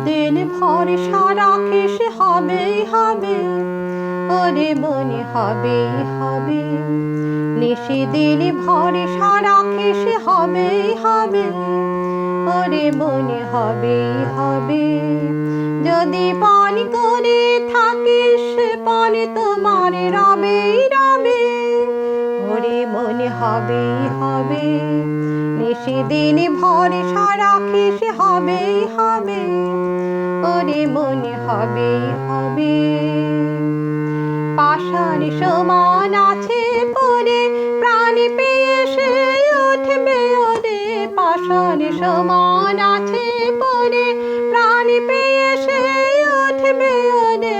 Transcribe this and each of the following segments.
দিন ভরসা রাখিস হবেই হবে, ওরে মনে হবেই হবে। দিন ভরসা রাখিস হবেই হবে, ওরে মনে হবেই হবে। যদি পান করে থাকিস পান তোমার রবেই রবে, ওরে মনে হবেই হবে। দিন ভরসা রাখিস হবেই হবে, ওরে মনে হবেই হবে। পাষাণ সমান আছে পরে প্রাণ পেয়ে সে উঠবে ওরে, পাষাণ সমান আছে পরে প্রাণ পেয়ে সে উঠবে ওরে।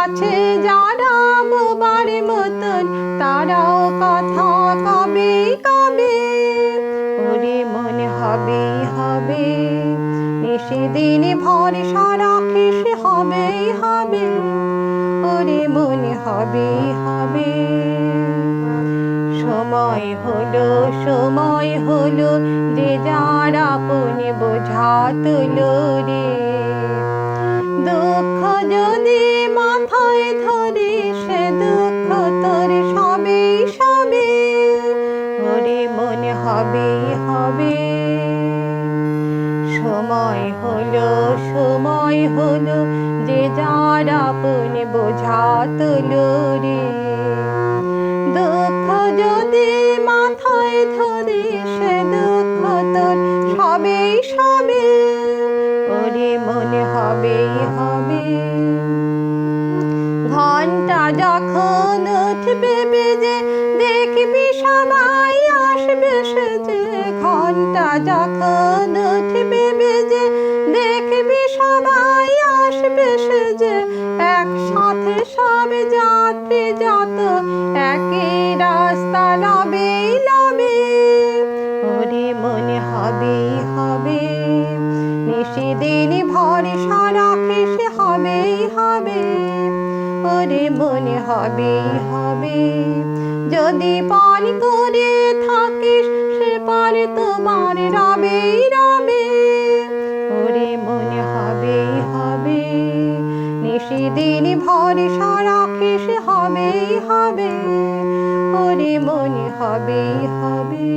আছে যারা বোবার মতন তারাও কথা কবে কবে, ওরে মনে হবেই হবে। দিন ভরসা রাখিস হবেই হবে, ওরে মনে হবেই হবে। সময় হলো যে যার আপন বোঝা তুলো রে। দুঃখ যদি মাথায় ধরি সে দুঃখ তোর সবেই সবে, ওরে মনে হবেই হবে। সময় হলো যে যার আপন বোঝা তুলো রে। দুঃখ যদি মাথায় ধরি সে দুঃখ তোর সবেই সবে, ওরে মনে হবেই হবে। ঘন্টা যখন উঠবে বেজে দেখবি সবাই আসবে সেজে, ঘন্টা যখন উঠবে বেজে দেখবি সবাই আসবে সেজে। একসাথে সব যাত্রী যত একই রাস্তা লবেই লবে, ওরে মনে হবেই হবে। দিন ভরসা রাখিস হবেই হবে, ওরে মনে হবেই হবে। যদি পান করে থাকিস সে পান তোমার রবেই রবে, ওরে মনে হবেই হবে। দিন ভরসা রাখিস হবেই হবে, ওরে মনে হবেই হবে।